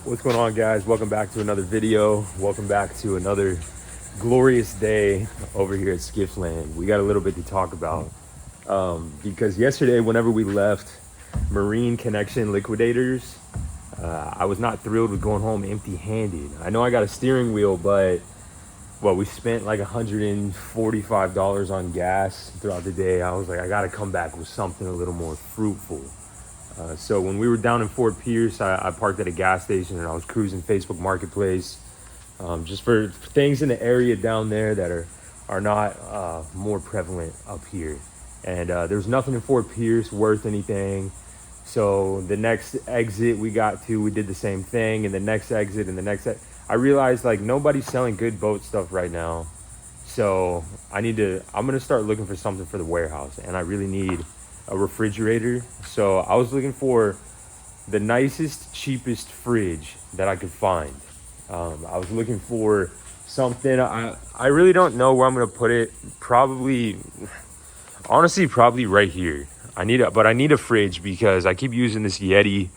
What's going on, guys? Welcome back to another video. Welcome back to another glorious day over here at Skiff Land. We got a little bit to talk about because yesterday, whenever we left Marine Connection Liquidators, I was not thrilled with going home empty-handed. I know I got a steering wheel, but we spent like $145 on gas throughout the day. I was like, I got to come back with something a little more fruitful. So when we were down in Fort Pierce, I parked at a gas station and I was cruising Facebook Marketplace just for things in the area down there that are not more prevalent up here. And there's nothing in Fort Pierce worth anything. So the next exit we got to, we did the same thing, and the next exit and the next I realized like nobody's selling good boat stuff right now. So I'm gonna start looking for something for the warehouse, and I really need a refrigerator. So I was looking for the nicest, cheapest fridge that I could find. I was looking for something. I really don't know where I'm gonna put it. Honestly, probably right here. I need a fridge because I keep using this Yeti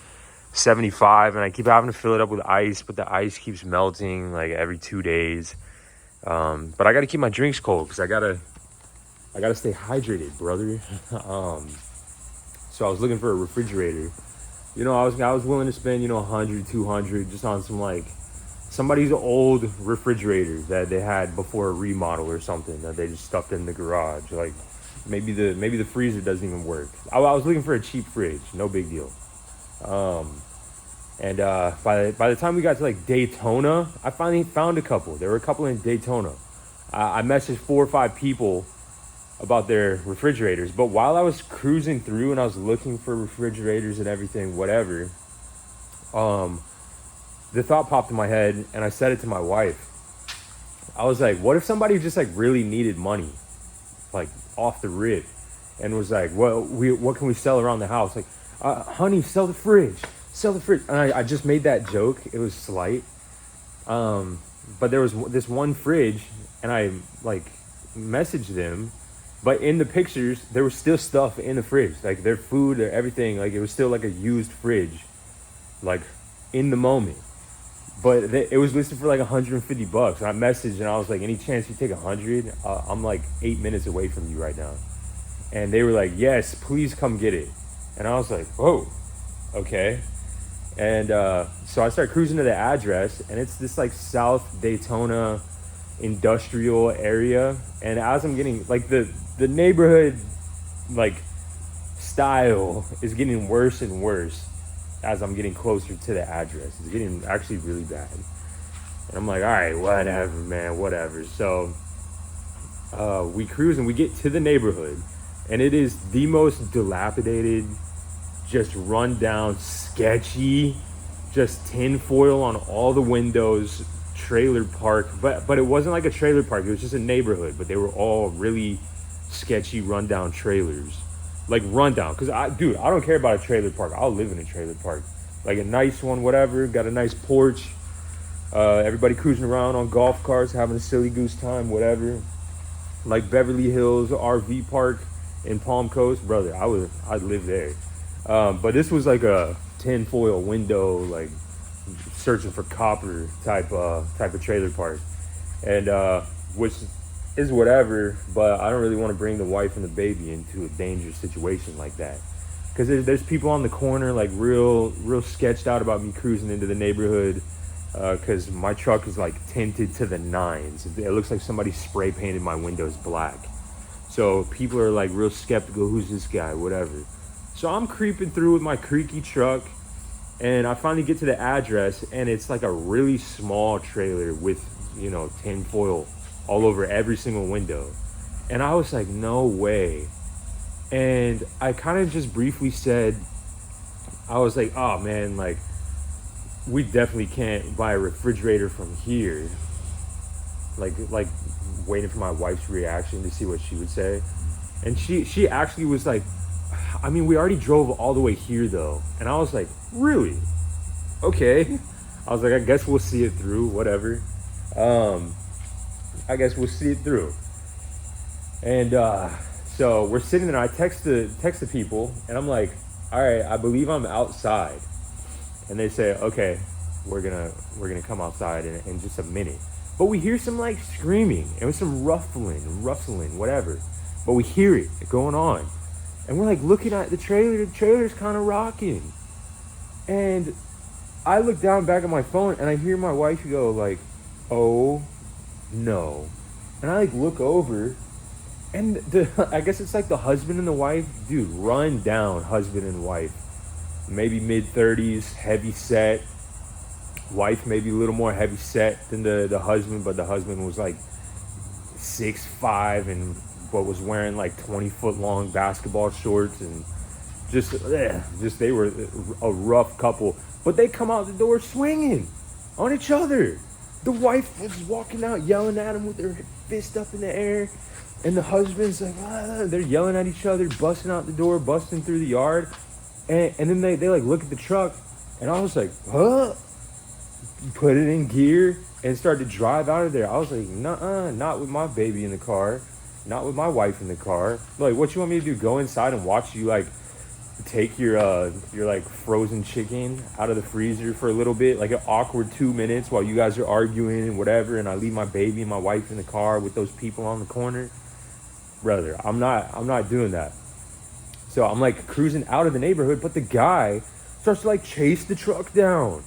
75 and I keep having to fill it up with ice, but the ice keeps melting like every 2 days. But I gotta keep my drinks cold because I gotta stay hydrated, brother. So I was looking for a refrigerator. You know, I was willing to spend, 100, 200 just on some like somebody's old refrigerator that they had before a remodel or something that they just stuffed in the garage. Like maybe the freezer doesn't even work. I was looking for a cheap fridge, no big deal. And by the time we got to like Daytona, I finally found a couple. There were a couple in Daytona. I messaged 4 or 5 people about their refrigerators, but while I was cruising through and I was looking for refrigerators and everything, whatever, the thought popped in my head and I said it to my wife. I was like, what if somebody just like really needed money, like off the rip, and was like, what can we sell around the house? Like, honey, sell the fridge. And I just made that joke. It was slight. But there was this one fridge and I like messaged them. But in the pictures, there was still stuff in the fridge, like their food, their everything. Like it was still like a used fridge, like in the moment. But it was listed for like $150. And I messaged and I was like, any chance you take 100? I'm like 8 minutes away from you right now. And they were like, yes, please come get it. And I was like, whoa, okay. And so I started cruising to the address, and it's this like South Daytona industrial area. And as I'm getting like the neighborhood like style is getting worse and worse as I'm getting closer to the address. It's getting actually really bad, and I'm like, all right, whatever, man, whatever. So we cruise and we get to the neighborhood, and it is the most dilapidated, just run down, sketchy, just tinfoil on all the windows, trailer park. But it wasn't like a trailer park, it was just a neighborhood, but they were all really sketchy rundown trailers. Like rundown, because I don't care about a trailer park. I'll live in a trailer park, like a nice one, whatever, got a nice porch, everybody cruising around on golf carts having a silly goose time, whatever. Like Beverly Hills RV park in Palm Coast, brother, I'd live there. But this was like a tinfoil window, like searching for copper type of trailer park, and which is whatever. But I don't really want to bring the wife and the baby into a dangerous situation like that, because there's people on the corner like real sketched out about me cruising into the neighborhood, because my truck is like tinted to the nines. It looks like somebody spray painted my windows black. So people are like real skeptical. Who's this guy? Whatever. So I'm creeping through with my creaky truck, and I finally get to the address, and it's like a really small trailer with, tinfoil all over every single window. And I was like, no way. And I kind of just briefly said, I was like, oh man, like we definitely can't buy a refrigerator from here. Like waiting for my wife's reaction to see what she would say. And she actually was like, I mean, we already drove all the way here though. And I was like, really? Okay. I was like, I guess we'll see it through, whatever. I guess we'll see it through. And so we're sitting there, I text the people, and I'm like, all right, I believe I'm outside. And they say, okay, we're gonna come outside in just a minute. But we hear some like screaming and some rustling, whatever. But we hear it going on, and we're like looking at the trailer. The trailer's kind of rocking, and I look down back at my phone and I hear my wife go like, "Oh no," and I like look over, and I guess it's like the husband and the wife, dude, run down husband and wife, maybe mid-30s, heavy set. Wife maybe a little more heavy set than the husband, but the husband was like 6'5" and but was wearing like 20-foot long basketball shorts, and just they were a rough couple. But they come out the door swinging on each other. The wife was walking out yelling at him with her fist up in the air, and the husband's like, they're yelling at each other, busting out the door, busting through the yard, and then they like look at the truck, and I was like, huh? Put it in gear and started to drive out of there. I was like, nuh-uh, not with my baby in the car, not with my wife in the car. Like, what you want me to do? Go inside and watch you like take your like frozen chicken out of the freezer for a little bit, like an awkward 2 minutes while you guys are arguing and whatever, and I leave my baby and my wife in the car with those people on the corner? Brother, I'm not doing that. So I'm like cruising out of the neighborhood, but the guy starts to like chase the truck down.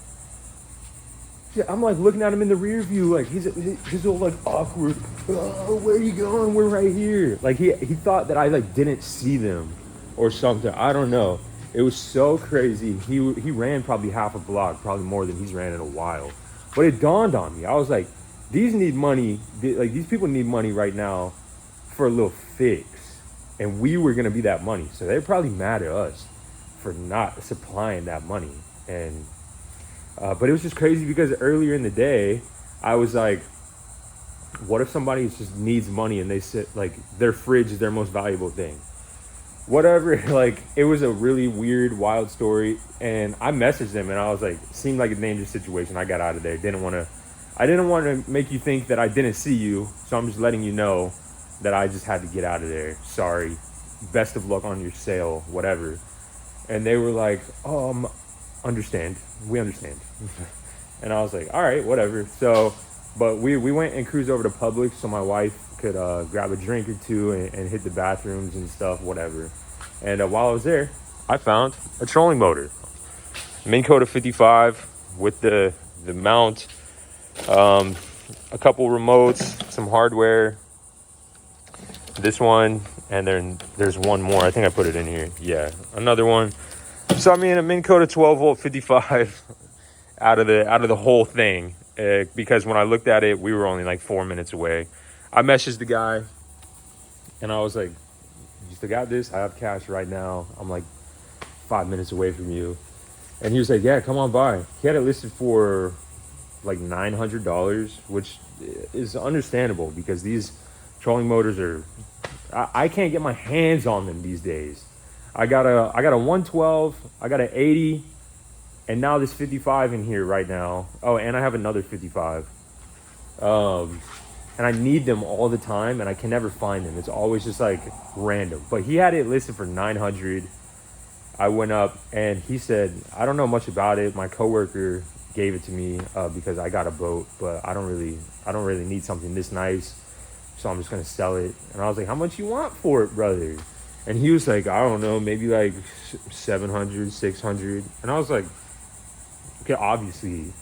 Yeah, I'm like looking at him in the rear view, like he's all like awkward. Oh, where are you going? We're right here. Like he thought that I like didn't see them or something. I don't know. It was so crazy. He ran probably half a block, probably more than he's ran in a while. But it dawned on me. I was like, these need money. Like these people need money right now for a little fix, and we were gonna be that money. So they're probably mad at us for not supplying that money. And but it was just crazy because earlier in the day, I was like, what if somebody just needs money and they sit like their fridge is their most valuable thing? Whatever, like it was a really weird, wild story. And I messaged them and I was like, seemed like a dangerous situation. I got out of there. I didn't want to make you think that I didn't see you. So I'm just letting you know that I just had to get out of there. Sorry. Best of luck on your sale, whatever. And they were like, understand. We understand. And I was like, all right, whatever. So, but we went and cruised over to Publix so my wife could grab a drink or two and hit the bathrooms and stuff, whatever. And while I was there, I found a trolling motor. Minn Kota 55 with the mount, a couple remotes, some hardware. This one, and then there's one more. I think I put it in here. Yeah, another one. So I mean, a Minn Kota 12-volt 55 out of the whole thing, because when I looked at it, we were only like 4 minutes away. I messaged the guy, and I was like, "You still got this? I have cash right now. I'm like 5 minutes away from you." And he was like, "Yeah, come on by." He had it listed for like $900, which is understandable because these trolling motors are, I can't get my hands on them these days. I got a 112, I got an 80, and now this 55 in here right now. Oh, and I have another 55. And I need them all the time, and I can never find them. It's always just like random. But he had it listed for 900. I went up, and he said, I don't know much about it. My coworker gave it to me because I got a boat, but I don't really need something this nice, so I'm just gonna sell it. And I was like, how much you want for it, brother? And he was like, I don't know, maybe like 700, 600. And I was like, okay, obviously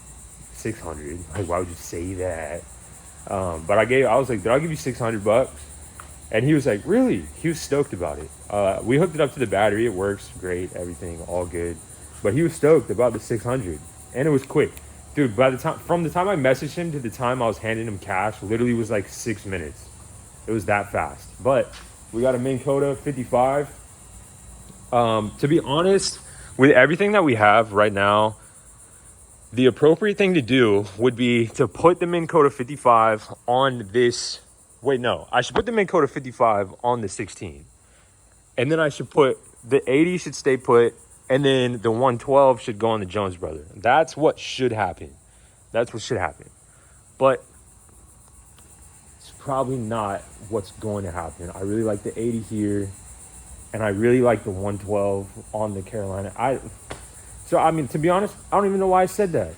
600. Like, why would you say that? But I was like, I'll give you $600. And he was like, really? He was stoked about it. We hooked it up to the battery. It works great, everything, all good. But he was stoked about the 600. And it was quick. Dude, from the time I messaged him to the time I was handing him cash, literally was like 6 minutes. It was that fast. But we got a Minn Kota 55. To be honest, with everything that we have right now, the appropriate thing to do would be to put the Minn Kota 55 on this. Wait, no. I should put the Minn Kota 55 on the 16. And then I should put the 80 should stay put. And then the 112 should go on the Jones Brother. That's what should happen. But it's probably not what's going to happen. I really like the 80 here. And I really like the 112 on the Carolina. So, I mean, to be honest, I don't even know why I said that.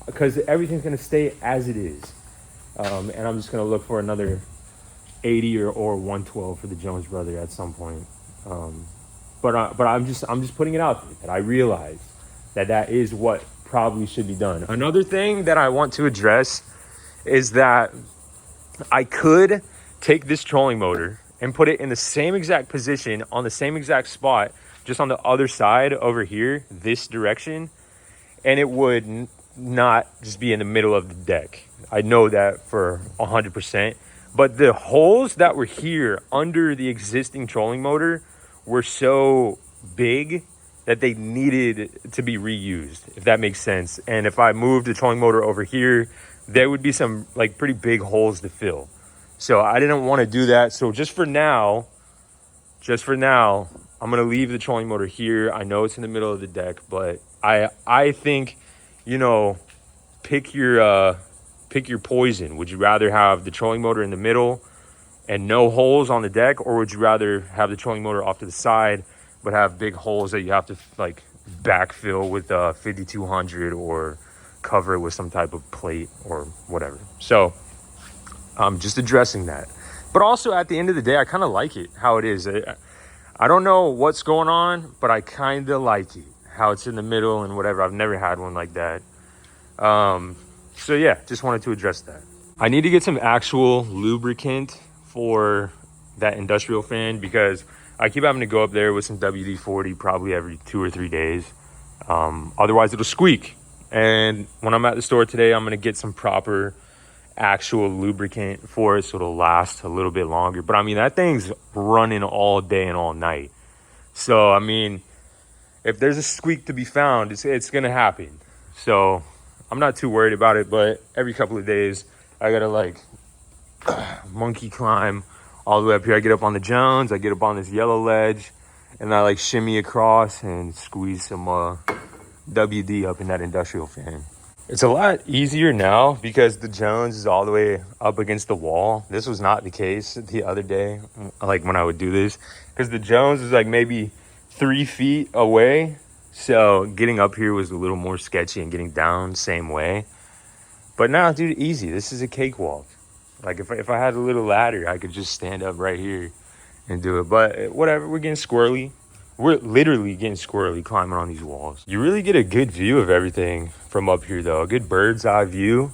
because everything's gonna stay as it is. And I'm just gonna look for another 80 or 112 for the Jones brother at some point. But I'm just putting it out there that I realize that is what probably should be done. Another thing that I want to address is that I could take this trolling motor and put it in the same exact position on the same exact spot, just on the other side over here, this direction, and it would not just be in the middle of the deck. I know that for 100%. But the holes that were here under the existing trolling motor were so big that they needed to be reused, if that makes sense. And if I moved the trolling motor over here, there would be some like pretty big holes to fill. So I didn't want to do that. So just for now, I'm going to leave the trolling motor here. I know it's in the middle of the deck, but I think, you know, pick your poison. Would you rather have the trolling motor in the middle and no holes on the deck, or would you rather have the trolling motor off to the side but have big holes that you have to like backfill with 5200 or cover it with some type of plate or whatever? So I'm just addressing that. But also at the end of the day, I kind of like it how it is. I don't know what's going on, but I kind of like it how it's in the middle and whatever. I've never had one like that. So yeah, just wanted to address that. I need to get some actual lubricant for that industrial fan, because I keep having to go up there with some WD-40 probably every 2 or 3 days. Otherwise it'll squeak. And when I'm at the store today, I'm going to get some proper actual lubricant for it so it'll last a little bit longer. But I mean, that thing's running all day and all night. So, I mean, if there's a squeak to be found, it's going to happen. So I'm not too worried about it, but every couple of days I gotta like monkey climb all the way up here. I get up on the Jones, I get up on this yellow ledge, and I like shimmy across and squeeze some WD up in that industrial fan. It's a lot easier now because the Jones is all the way up against the wall. This was not the case the other day, like when I would do this, because the Jones is like maybe 3 feet away. So getting up here was a little more sketchy, and getting down same way. But now, dude, easy. This is a cakewalk. Like if I had a little ladder, I could just stand up right here and do it. But whatever, we're getting squirrely. We're literally getting squirrely climbing on these walls. You really get a good view of everything from up here, though. A good bird's eye view.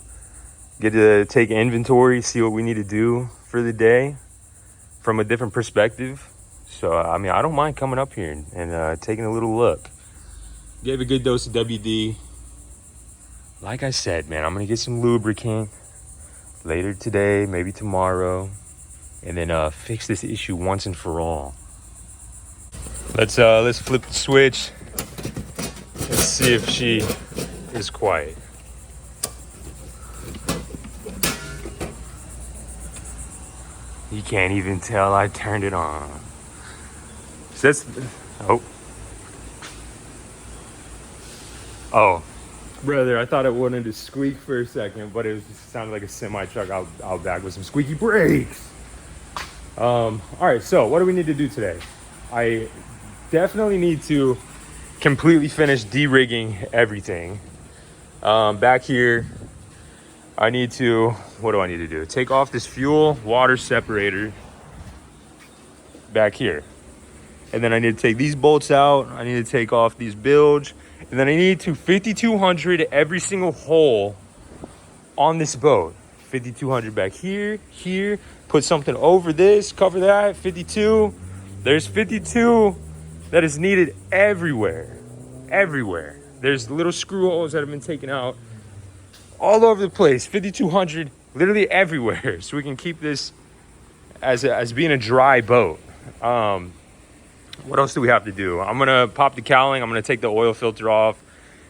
Get to take inventory, see what we need to do for the day from a different perspective. So, I mean, I don't mind coming up here and taking a little look. Gave a good dose of WD. Like I said, man, I'm going to get some lubricant later today, maybe tomorrow, and then fix this issue once and for all. Let's flip the switch. Let's see if she is quiet. You can't even tell I turned it on. So that's, oh, brother, I thought it wanted to squeak for a second, but it sounded like a semi-truck out back with some squeaky brakes. All right, so what do we need to do today? I definitely need to completely finish de-rigging everything. Back here, I need to, what do I need to do? Take off this fuel water separator back here. And then I need to take these bolts out. I need to take off these bilge. And then I need to 5200 every single hole on this boat. 5200 back here, here. Put something over this, cover that, 52. There's 52 that is needed everywhere. Everywhere. There's little screw holes that have been taken out all over the place. 5200 literally everywhere. So we can keep this as being a dry boat. What else do we have to do? I'm going to pop the cowling. I'm going to take the oil filter off,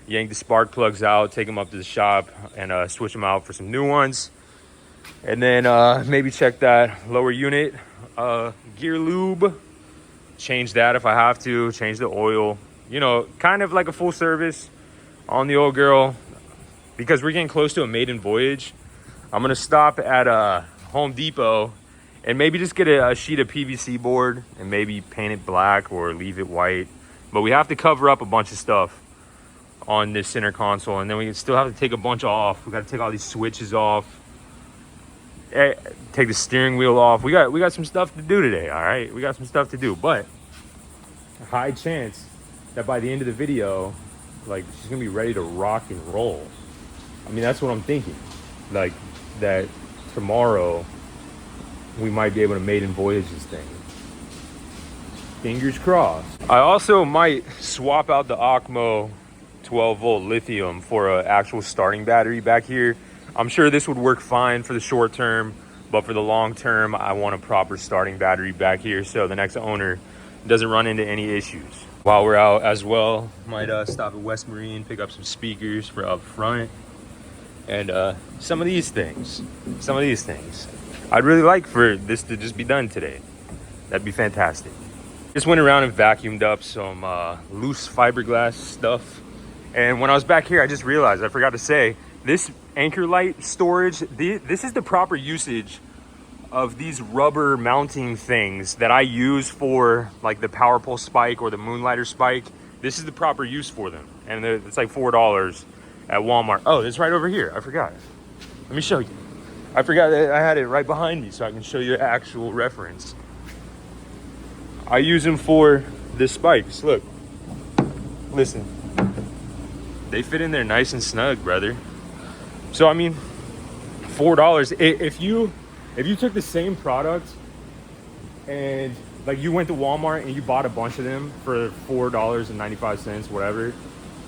yank the spark plugs out, take them up to the shop, and switch them out for some new ones. And then maybe check that lower unit, gear lube, change that if I have to, change the oil. You know, kind of like a full service on the old girl. Because we're getting close to a maiden voyage, I'm going to stop at Home Depot and maybe just get a sheet of PVC board and maybe paint it black or leave it white. But we have to cover up a bunch of stuff on this center console, and then we still have to take a bunch off. We got to take all these switches off, take the steering wheel off. We got some stuff to do today. All right, we got some stuff to do, but a high chance that by the end of the video, like, she's gonna be ready to rock and roll. I mean, that's what I'm thinking. Like, that tomorrow we might be able to maiden voyage this thing. Fingers crossed. I also might swap out the Akmo 12-volt lithium for an actual starting battery back here. I'm sure this would work fine for the short term, but for the long term, I want a proper starting battery back here so the next owner doesn't run into any issues. While we're out as well, might stop at West Marine, pick up some speakers for up front, and some of these things. I'd really like for this to just be done today. That'd be fantastic. Just went around and vacuumed up some loose fiberglass stuff. And when I was back here, I just realized, I forgot to say, this anchor light storage, this is the proper usage of these rubber mounting things that I use for like the power pole spike or the moonlighter spike. This is the proper use for them. And it's like $4 at Walmart. Oh, it's right over here. I forgot. Let me show you. I forgot that I had it right behind me so I can show you an actual reference. I use them for the spikes. Look, listen, they fit in there nice and snug, brother. So I mean, $4. If you took the same product and like you went to Walmart and you bought a bunch of them for $4.95, whatever,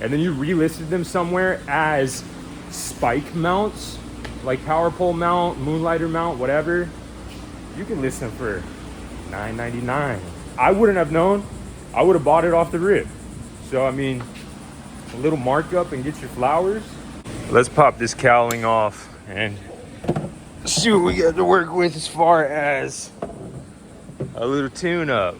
and then you relisted them somewhere as spike mounts, like power pole mount, moonlighter mount, whatever, you can list them for $9.99. I wouldn't have known. I would have bought it off the rip. So I mean, a little markup and get your flowers. Let's pop this cowling off and see what we got to work with as far as a little tune up.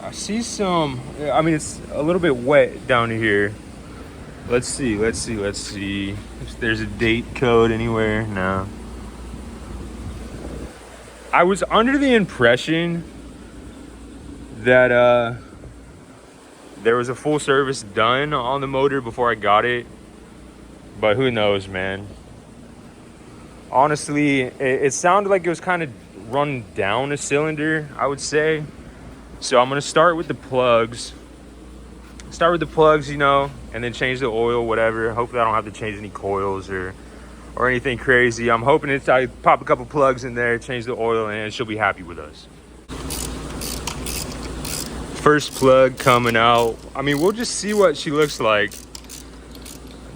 I see some, I mean, it's a little bit wet down here. Let's see if there's a date code anywhere. No. I was under the impression that there was a full service done on the motor before I got it, but who knows, man. Honestly, it sounded like it was kind of run down a cylinder, I would say. So I'm gonna start with the plugs. You know, and then change the oil, whatever. Hopefully I don't have to change any coils or anything crazy. I'm hoping I pop a couple plugs in there, change the oil, and she'll be happy with us. First plug coming out. I mean, we'll just see what she looks like.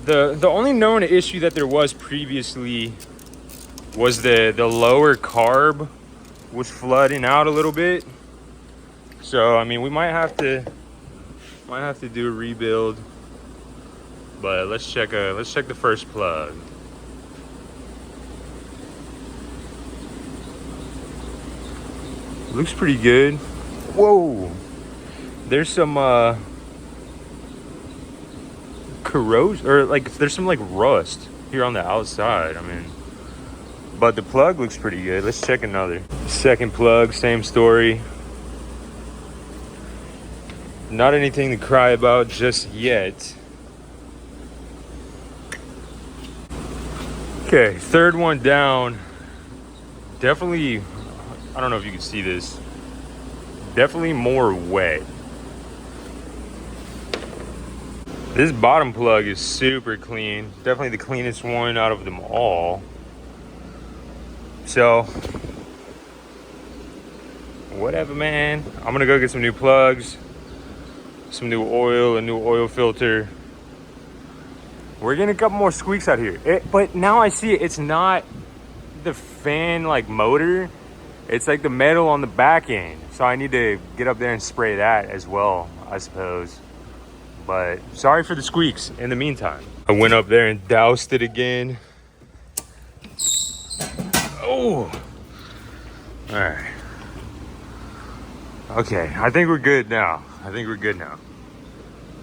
The only known issue that there was previously was the lower carb was flooding out a little bit. So I mean, we might have to do a rebuild. But let's check the first plug. Looks pretty good. Whoa. There's some corrosion, or like there's some like rust here on the outside. I mean, but the plug looks pretty good. Let's check another. Second plug, same story. Not anything to cry about just yet. Okay, third one down. Definitely, I don't know if you can see this. Definitely more wet. This bottom plug is super clean. Definitely the cleanest one out of them all. So, whatever, man. I'm gonna go get some new plugs, some new oil, a new oil filter. We're getting a couple more squeaks out here. But now I see it. It's not the fan like motor. It's like the metal on the back end. So I need to get up there and spray that as well, I suppose. But sorry for the squeaks in the meantime. I went up there and doused it again. Oh, all right. Okay, I think we're good now.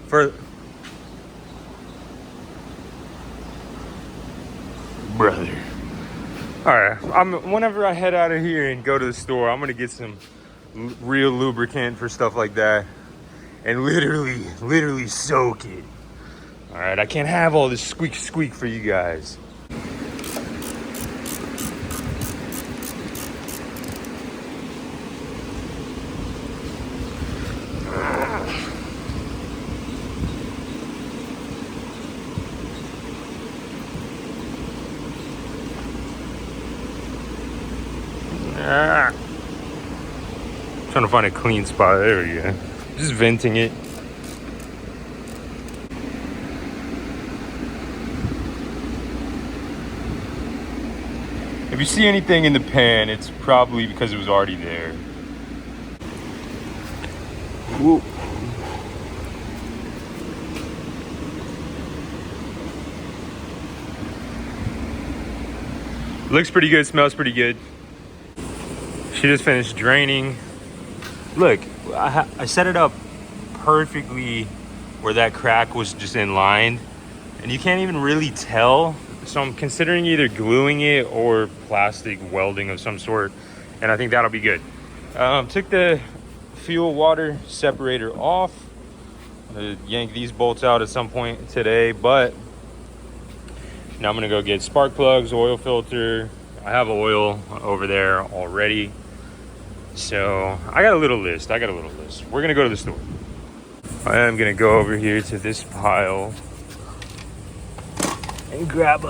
Brother. All right, whenever I head out of here and go to the store, I'm gonna get some real lubricant for stuff like that. and literally soak it. All right, I can't have all this squeak for you guys. Trying to find a clean spot. There we go. Just venting it. If you see anything in the pan, it's probably because it was already there. Whoa. Looks pretty good, smells pretty good. She just finished draining. Look, I set it up perfectly where that crack was just in line, and you can't even really tell. So I'm considering either gluing it or plastic welding of some sort, and I think that'll be good. Took the fuel water separator off. I'm gonna yank these bolts out at some point today, but now I'm gonna go get spark plugs, oil filter. I have oil over there already. So I got a little list. We're gonna go to the store. I am gonna go over here to this pile and grab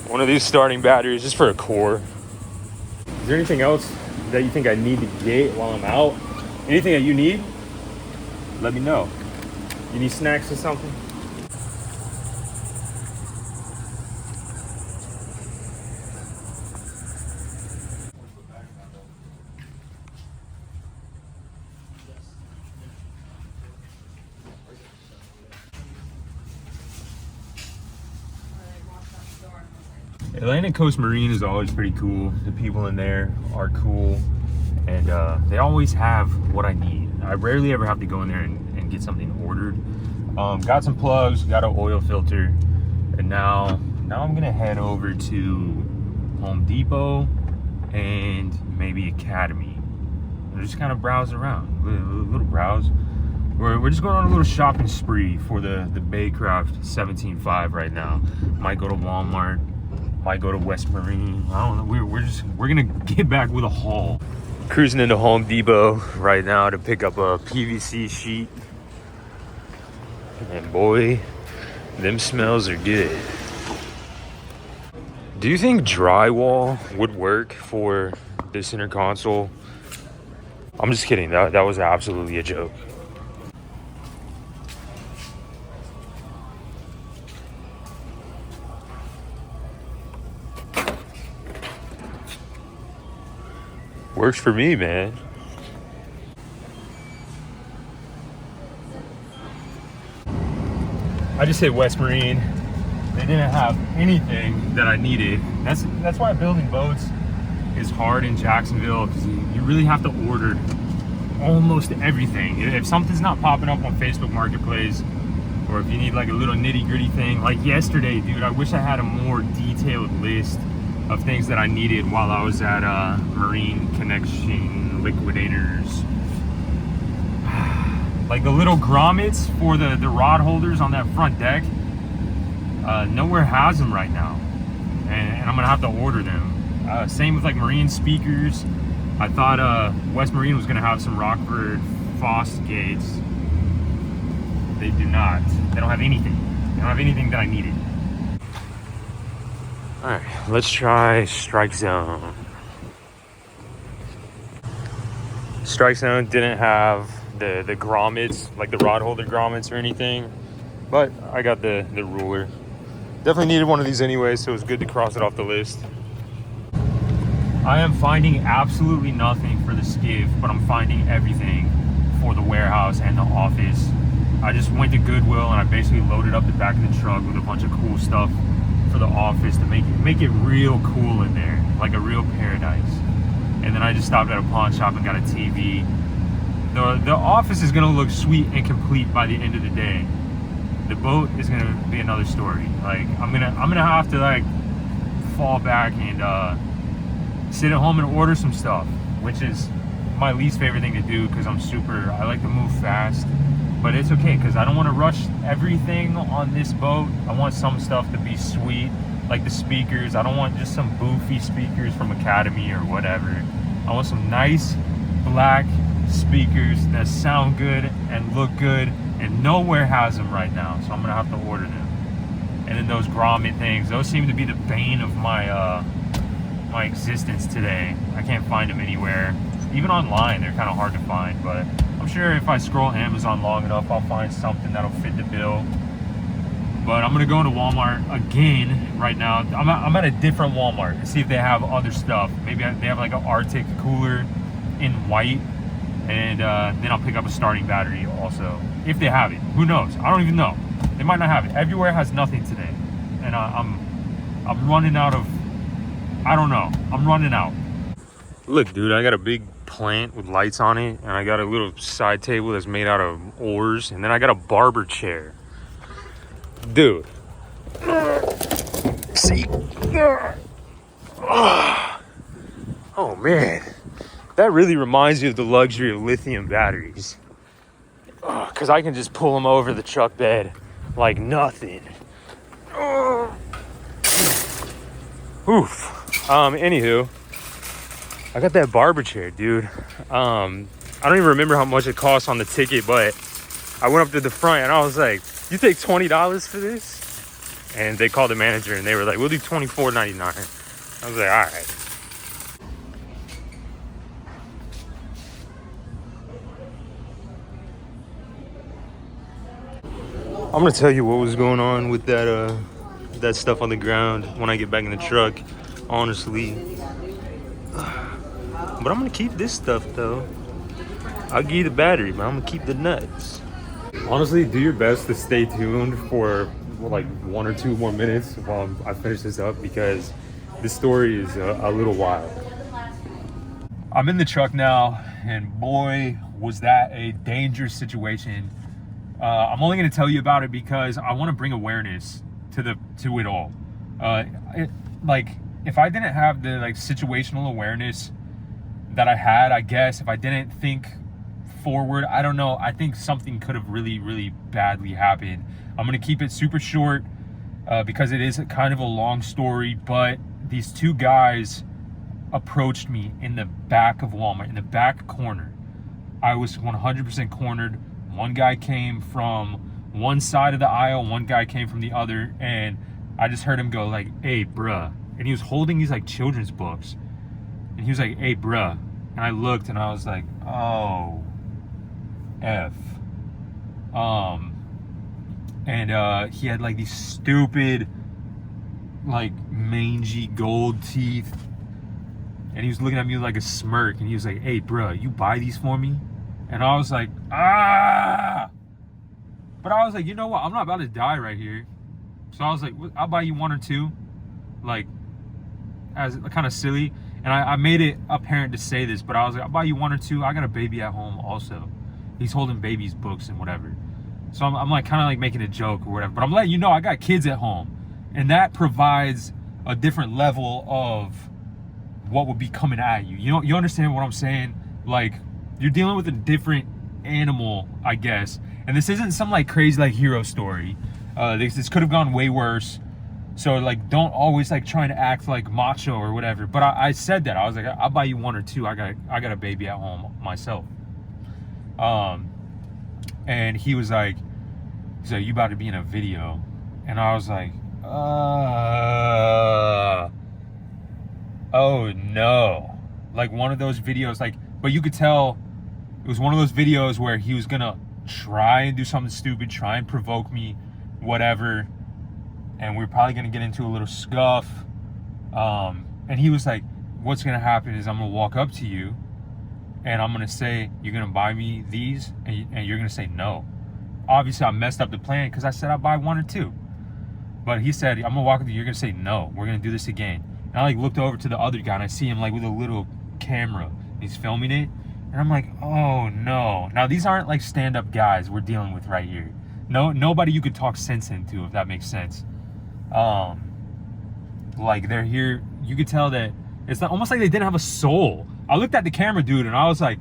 one of these starting batteries just for a core. Is there anything else that you think I need to get while I'm out? Anything that you need? Let me know. You need snacks or something? Atlantic Coast Marine is always pretty cool. The people in there are cool, and they always have what I need. I rarely ever have to go in there and get something ordered. Got some plugs, got an oil filter, and now I'm gonna head over to Home Depot and maybe Academy. And just kind of browse around, a little browse. We're just going on a little shopping spree for the Baycraft 17.5 right now. Might go to Walmart. Might go to West Marine. I don't know. We're gonna get back with a haul. Cruising into Home Depot right now to pick up a PVC sheet. And boy, them smells are good. Do you think drywall would work for this center console? I'm just kidding. That was absolutely a joke. Works for me, man. I just hit West Marine. They didn't have anything that I needed. That's why building boats is hard in Jacksonville, because you really have to order almost everything. If something's not popping up on Facebook Marketplace, or if you need like a little nitty-gritty thing, like yesterday, dude, I wish I had a more detailed list of things that I needed while I was at Marine Connection Liquidators. Like the little grommets for the rod holders on that front deck. Nowhere has them right now, and I'm gonna have to order them. Same with like Marine speakers. I thought West Marine was gonna have some Rockford Foss gates. They do not. They don't have anything. They don't have anything that I needed. All right, let's try Strike Zone. Strike Zone didn't have the grommets, like the rod holder grommets or anything, but I got the ruler. Definitely needed one of these anyway, so it was good to cross it off the list. I am finding absolutely nothing for the skiff, but I'm finding everything for the warehouse and the office. I just went to Goodwill and I basically loaded up the back of the truck with a bunch of cool stuff for the office to make it real cool in there, like a real paradise. And then I just stopped at a pawn shop and got a TV. The office is gonna look sweet and complete by the end of the day. The boat is gonna be another story. Like I'm gonna have to like fall back and sit at home and order some stuff, which is my least favorite thing to do because I like to move fast. But it's okay because I don't want to rush everything on this boat. I want some stuff to be sweet, like the speakers. I don't want just some boofy speakers from Academy or whatever. I want some nice black speakers that sound good and look good, and nowhere has them right now, so I'm gonna have to order them. And then those grommet things, those seem to be the bane of my my existence today. I can't find them anywhere. Even online, they're kind of hard to find, but I'm sure if I scroll Amazon long enough, I'll find something that'll fit the bill. But I'm gonna go into Walmart again right now. I'm at a different Walmart and see if they have other stuff. Maybe they have like an Arctic cooler in white, and then I'll pick up a starting battery also. If they have it, who knows? I don't even know. They might not have it. Everywhere has nothing today, and I'm running out of. I don't know. I'm running out. Look, dude, I got a big plant with lights on it, and I got a little side table that's made out of oars, and then I got a barber chair. Dude. See? Oh, man. That really reminds me of the luxury of lithium batteries. Because I can just pull them over the truck bed like nothing. Oof. Anywho, I got that barber chair, dude. I don't even remember how much it cost on the ticket, but I went up to the front and I was like, you take $20 for this? And they called the manager and they were like, we'll do $24.99. I was like, all right. I'm gonna tell you what was going on with that stuff on the ground when I get back in the truck, honestly. But I'm gonna keep this stuff though. I'll give you the battery, but I'm gonna keep the nuts. Honestly, do your best to stay tuned for like 1 or 2 more minutes while I finish this up, because this story is a little wild. I'm in the truck now, and boy, was that a dangerous situation. I'm only going to tell you about it because I want to bring awareness to it all. Like, if I didn't have the like situational awareness that I had, I guess, if I didn't think forward, I don't know, I think something could have really, really badly happened. I'm going to keep it super short because it is kind of a long story, but these 2 guys approached me in the back of Walmart, in the back corner. I was 100% cornered. One guy came from one side of the aisle, one guy came from the other, and I just heard him go like, hey, bruh. And he was holding these like children's books. And he was like, hey, bruh. And I looked and I was like, oh, F. And he had like these stupid, like mangy gold teeth. And he was looking at me with like a smirk, and he was like, hey, bruh, you buy these for me? And I was like, ah! But I was like, you know what? I'm not about to die right here. So I was like, I'll buy you 1 or 2. Like, as kind of silly. And I made it apparent to say this, but I was like, I'll buy you 1 or 2. I got a baby at home also. He's holding baby's books and whatever. So I'm like kind of like making a joke or whatever. But I'm letting you know I got kids at home. And that provides a different level of what would be coming at you. You know, you understand what I'm saying? Like, you're dealing with a different animal, I guess. And this isn't some like crazy like hero story. This could have gone way worse. So like, don't always like trying to act like macho or whatever. But I said that. I was like, I'll buy you 1 or 2. I got a baby at home myself. And he was like, you about to be in a video? And I was like, oh no. Like one of those videos, like, but you could tell it was one of those videos where he was gonna try and do something stupid, try and provoke me, whatever. And we're probably gonna get into a little scuff. And he was like, what's gonna happen is I'm gonna walk up to you and I'm gonna say, you're gonna buy me these? And you're gonna say no. Obviously I messed up the plan because I said I'd buy 1 or 2. But he said, I'm gonna walk up to you, you're gonna say no, we're gonna do this again. And I like looked over to the other guy and I see him like with a little camera. He's filming it. And I'm like, oh no. Now these aren't like stand-up guys we're dealing with right here. Nobody you could talk sense into, if that makes sense. Like they're here, you could tell that it's not, almost like they didn't have a soul. I looked at the camera dude and I was like,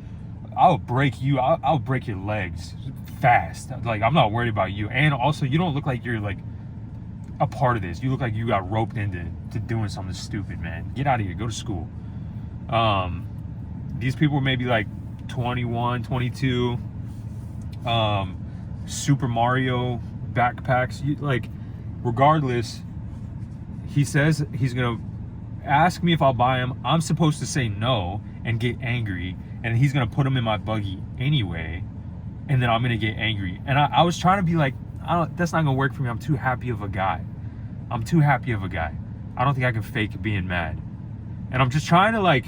I'll break you. I'll break your legs fast. Like, I'm not worried about you. And also, you don't look like you're like a part of this. You look like you got roped into doing something stupid, man. Get out of here. Go to school. These people were maybe like 21, 22. Super Mario backpacks. Like, regardless, he says he's gonna ask me if I'll buy them. I'm supposed to say no and get angry, and he's gonna put them in my buggy anyway, and then I'm gonna get angry. And I was trying to be like, that's not gonna work for me. I'm too happy of a guy. I don't think I can fake being mad. And I'm just trying to like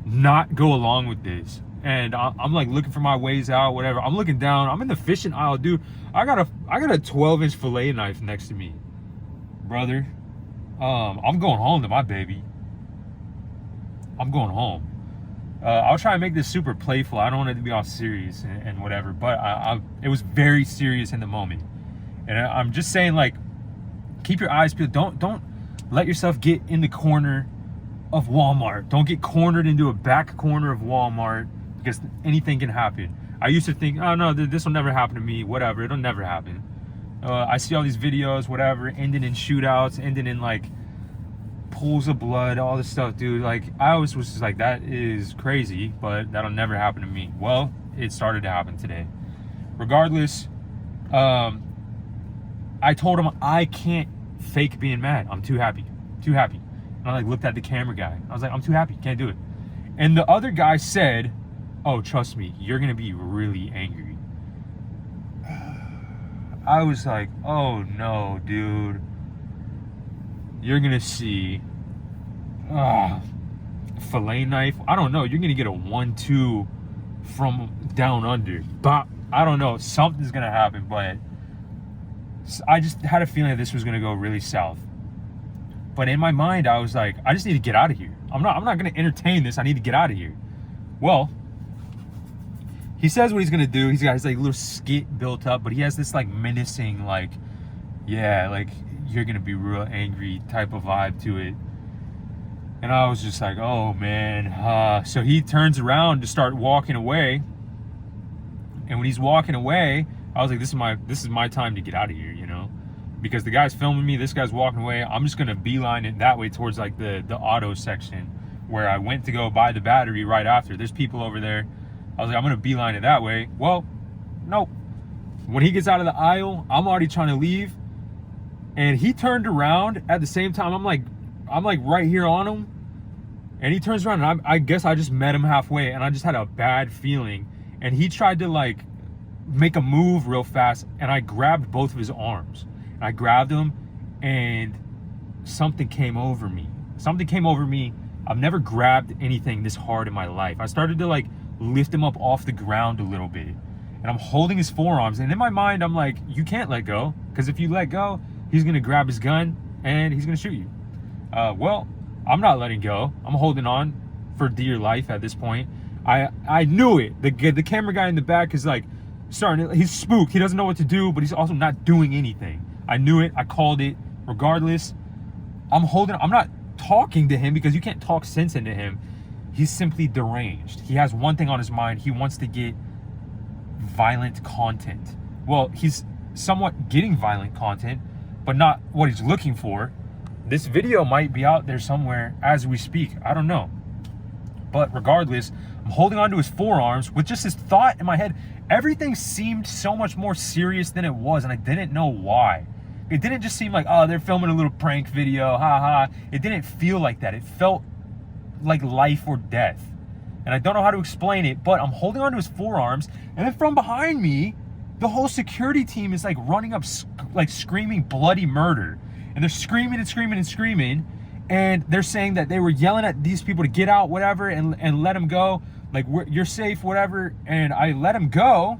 not go along with this. And I'm like looking for my ways out, whatever. I'm looking down. I'm in the fishing aisle, dude. I got a 12-inch fillet knife next to me, brother. I'm going home to my baby. I'm going home. I'll try and make this super playful. I don't want it to be all serious and whatever, but it was very serious in the moment. And I'm just saying, like, keep your eyes peeled. Don't let yourself get in the corner of Walmart. Don't get cornered into a back corner of Walmart, because anything can happen. I used to think, oh no, this will never happen to me, whatever. It'll never happen. I see all these videos, whatever, ending in shootouts, ending in like pools of blood, all this stuff, dude. Like, I always was just like, that is crazy, but that'll never happen to me. Well, it started to happen today. Regardless, I told him I can't fake being mad. I'm too happy. And I like looked at the camera guy. I was like, I'm too happy, can't do it. And the other guy said, oh, trust me, you're gonna be really angry. I was like, oh no, dude. You're gonna see fillet knife. I don't know. You're gonna get a 1-2 from down under. But I don't know. Something's gonna happen, but I just had a feeling that this was gonna go really south. But in my mind, I was like, I just need to get out of here. I'm not gonna entertain this. I need to get out of here. Well, he says what he's gonna do. He's got his like little skit built up, but he has this like menacing, like, yeah, like, you're gonna be real angry type of vibe to it. And I was just like, oh man. So he turns around to start walking away. And when he's walking away, I was like, this is my time to get out of here, you know? Because the guy's filming me, this guy's walking away. I'm just gonna beeline it that way towards like the auto section where I went to go buy the battery right after. There's people over there. I was like, I'm gonna beeline it that way. Well, nope. When he gets out of the aisle, I'm already trying to leave. And he turned around at the same time. I'm like right here on him. And he turns around, and I guess I just met him halfway, and I just had a bad feeling. And he tried to like make a move real fast, and I grabbed both of his arms. And I grabbed him, and something came over me. I've never grabbed anything this hard in my life. I started to like lift him up off the ground a little bit. And I'm holding his forearms. And in my mind, I'm like, you can't let go. Because if you let go, he's going to grab his gun and he's going to shoot you. Well, I'm not letting go. I'm holding on for dear life at this point. I knew it. The camera guy in the back is like he's spooked. He doesn't know what to do, but he's also not doing anything. I knew it. I called it. Regardless, I'm not talking to him because you can't talk sense into him. He's simply deranged. He has one thing on his mind. He wants to get violent content. Well, he's somewhat getting violent content, but not what he's looking for. This video might be out there somewhere as we speak. I don't know. But regardless, I'm holding onto his forearms with just this thought in my head. Everything seemed so much more serious than it was, and I didn't know why. It didn't just seem like, oh, they're filming a little prank video, haha. It didn't feel like that. It felt like life or death. And I don't know how to explain it, but I'm holding onto his forearms, and then from behind me, the whole security team is like running up, like screaming bloody murder. And they're screaming and screaming and screaming. And they're saying that they were yelling at these people to get out, whatever, and let them go. Like, you're safe, whatever. And I let him go.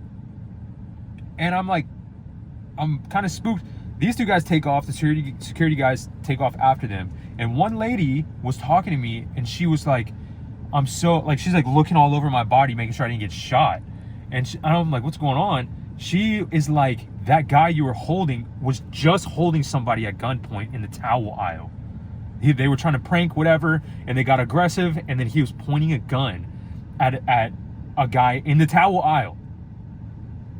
And I'm like, I'm kind of spooked. These two guys take off. The security guys take off after them. And one lady was talking to me, and she was like, I'm so, like, she's like looking all over my body, making sure I didn't get shot. And I'm like, what's going on? She is like, that guy you were holding was just holding somebody at gunpoint in the towel aisle. They were trying to prank, whatever, and they got aggressive, and then he was pointing a gun at a guy in the towel aisle.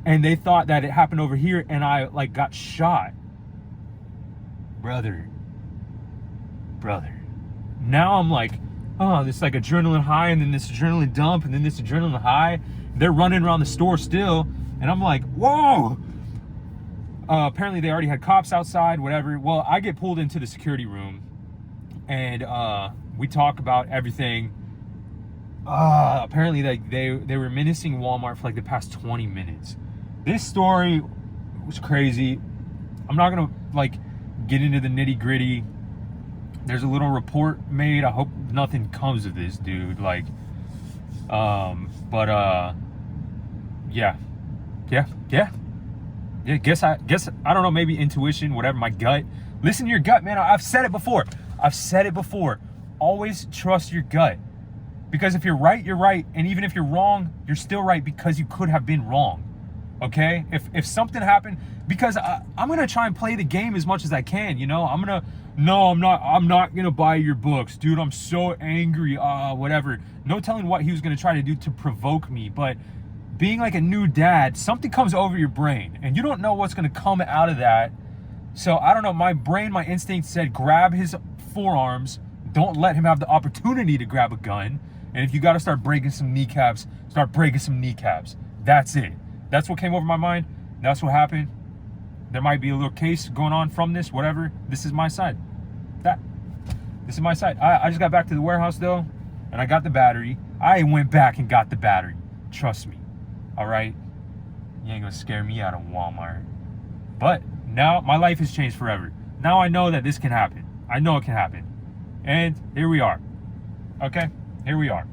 And they thought that it happened over here and I like got shot. Brother. Now I'm like, oh, this like adrenaline high and then this adrenaline dump and then this adrenaline high. They're running around the store still. And I'm like, whoa. Apparently they already had cops outside, whatever. Well, I get pulled into the security room and we talk about everything. Apparently like they were menacing Walmart for like the past 20 minutes. This story was crazy. I'm not gonna like get into the nitty gritty. There's a little report made. I hope nothing comes of this, dude. Like, yeah. Guess I don't know, maybe intuition, whatever, my gut. Listen to your gut, man. I've said it before. Always trust your gut. Because if you're right, you're right. And even if you're wrong, you're still right because you could have been wrong. Okay? If something happened, because I'm going to try and play the game as much as I can, you know? I'm not going to buy your books. Dude, I'm so angry, whatever. No telling what he was going to try to do to provoke me, but being like a new dad, something comes over your brain and you don't know what's going to come out of that. So I don't know, my brain, my instinct said grab his forearms, don't let him have the opportunity to grab a gun. And if you got to start breaking some kneecaps, start breaking some kneecaps. That's it. That's what came over my mind. That's what happened. There might be a little case going on from this, whatever. This is my side. This is my side. I just got back to the warehouse though, and I got the battery. I went back and got the battery. Trust me. All right? You ain't gonna scare me out of Walmart. But now my life has changed forever. Now I know that this can happen. I know it can happen. And here we are. Okay? Here we are.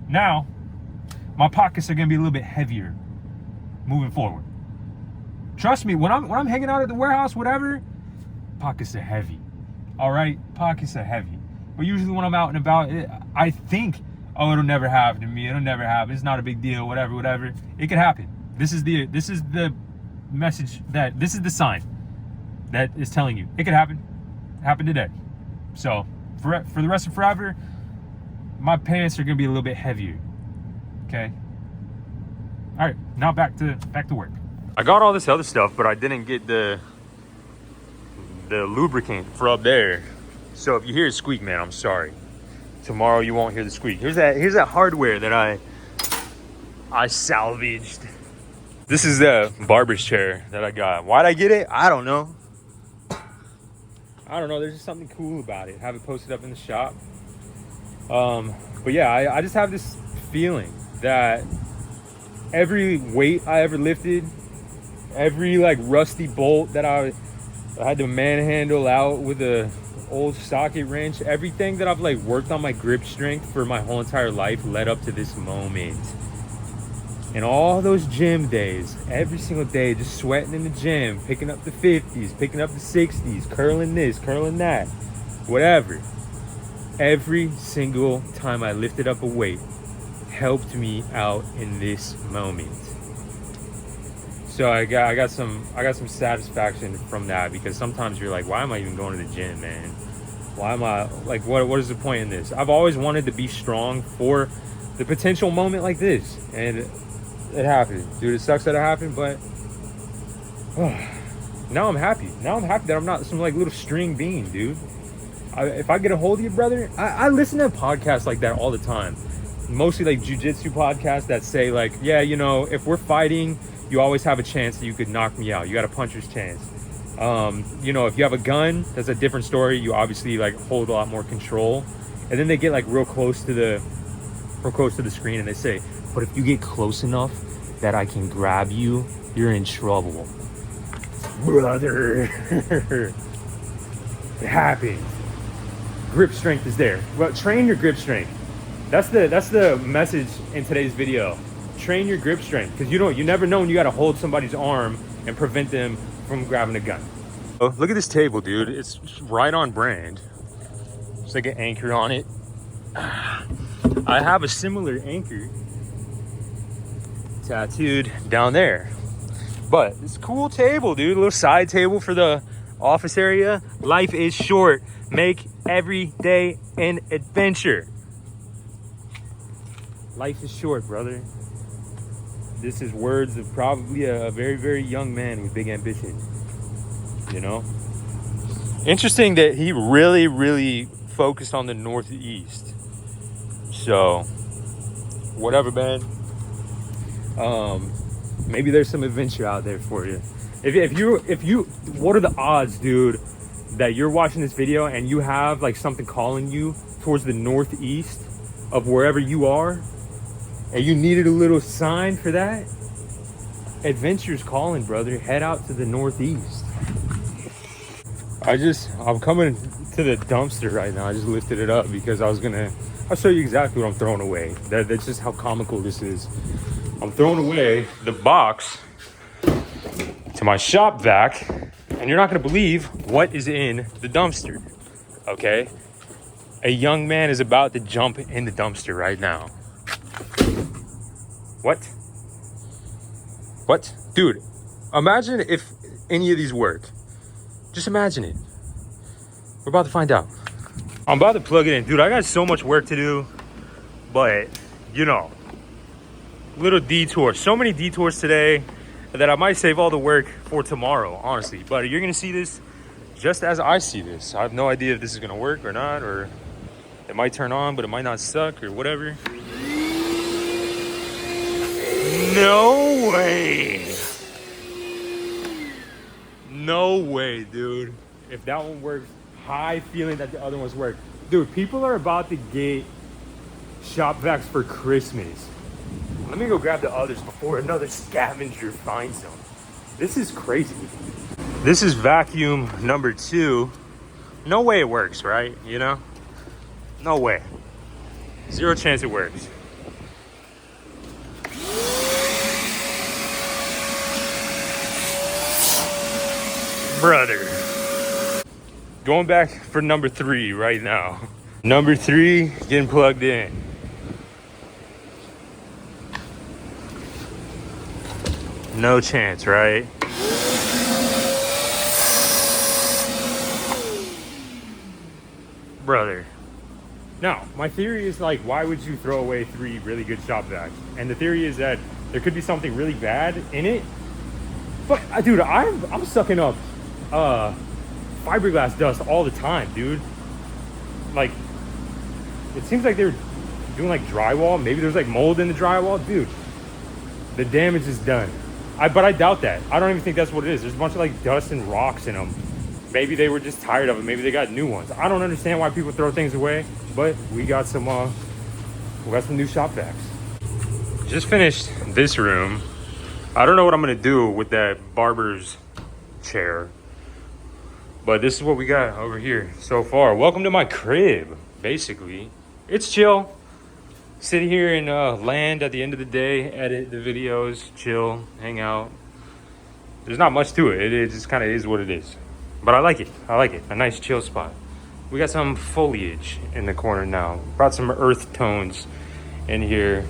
Now, my pockets are gonna be a little bit heavier moving forward. Trust me, when I'm hanging out at the warehouse, whatever, pockets are heavy. All right? Pockets are heavy. But usually when I'm out and about, I think, oh, it'll never happen to me. It'll never happen. It's not a big deal. Whatever. It could happen. This is the message this is the sign that is telling you it could happen. It happened today. So for the rest of forever, my pants are gonna be a little bit heavier. Okay. All right. Now back to work. I got all this other stuff, but I didn't get the lubricant for up there. So if you hear it squeak, man, I'm sorry. Tomorrow you won't hear the squeak. Here's that hardware that I salvaged. This is the barber's chair that I got. Why'd I get it? I don't know. There's just something cool about it. Have it posted up in the shop. But yeah, I just have this feeling that every weight I ever lifted, every like rusty bolt that I had to manhandle out with a old socket wrench, everything that I've like worked on my grip strength for my whole entire life led up to this moment. And all those gym days, every single day, just sweating in the gym, picking up the 50s, picking up the 60s, curling this, curling that, whatever. Every single time I lifted up a weight helped me out in this moment. So I got some satisfaction from that, because sometimes you're like, why am I even going to the gym, man? Why am I like, what is the point in this? I've always wanted to be strong for the potential moment like this, and it happened, dude. It sucks that it happened, but now I'm happy. Now I'm happy that I'm not some like little string bean, dude. If I get a hold of you, brother, I listen to podcasts like that all the time. Mostly like jiu-jitsu podcasts that say like, yeah, you know, if we're fighting, you always have a chance that you could knock me out. You got a puncher's chance. You know, if you have a gun, that's a different story. You obviously like hold a lot more control. And then they get like real close to the screen and they say, but if you get close enough that I can grab you, you're in trouble. Brother. It happened. Grip strength is there. Well, train your grip strength. That's the message in today's video. Train your grip strength, because you never know when you got to hold somebody's arm and prevent them from grabbing a gun. Oh, look at this table, dude. It's right on brand. There's like an anchor on it. I have a similar anchor tattooed down there. But it's a cool table, dude. A little side table for the office area. Life is short. Make every day an adventure. Life is short, brother. this is words of probably a very, very young man with big ambition. You know? Interesting that he really, really focused on the Northeast. So, whatever, man. Maybe there's some adventure out there for you. If you, what are the odds, dude, that you're watching this video and you have like something calling you towards the Northeast of wherever you are, and you needed a little sign for that? Adventure's calling, brother. Head out to the Northeast. I'm coming to the dumpster right now. I just lifted it up because I'll show you exactly what I'm throwing away. That's just how comical this is. I'm throwing away the box to my shop vac, and you're not gonna believe what is in the dumpster, okay? A young man is about to jump in the dumpster right now. What? Dude, imagine if any of these work. Just imagine it. We're about to find out. I'm about to plug it in. Dude, I got so much work to do, but you know, little detours. So many detours today that I might save all the work for tomorrow, honestly. But you're gonna see this just as I see this. I have no idea if this is gonna work or not, or it might turn on, but it might not suck or whatever. No way. No way, dude. If that one works, high feeling that the other ones work. Dude, people are about to get shop vacs for Christmas. Let me go grab the others before another scavenger finds them. This is crazy. This is vacuum number 2. No way it works, right? You know? No way. 0 chance it works. Brother. Going back for number 3 right now. Number 3 getting plugged in. No chance, right? Brother. Now, my theory is like, why would you throw away 3 really good shop vacs? And the theory is that there could be something really bad in it. But dude, I'm sucking up fiberglass dust all the time, dude. Like, it seems like they're doing like drywall. Maybe there's like mold in the drywall, dude. The damage is done. But I doubt that. I don't even think that's what it is. There's a bunch of like dust and rocks in them. Maybe they were just tired of it. Maybe they got new ones. I don't understand why people throw things away, but we got some new shop vacs. Just finished this room. I don't know what I'm gonna do with that barber's chair, but this is what we got over here so far. Welcome to my crib, basically. It's chill. Sit here and land at the end of the day, edit the videos, chill, hang out. There's not much to it. It just kind of is what it is. But I like it. I like it. A nice chill spot. We got some foliage in the corner now. Brought some earth tones in here.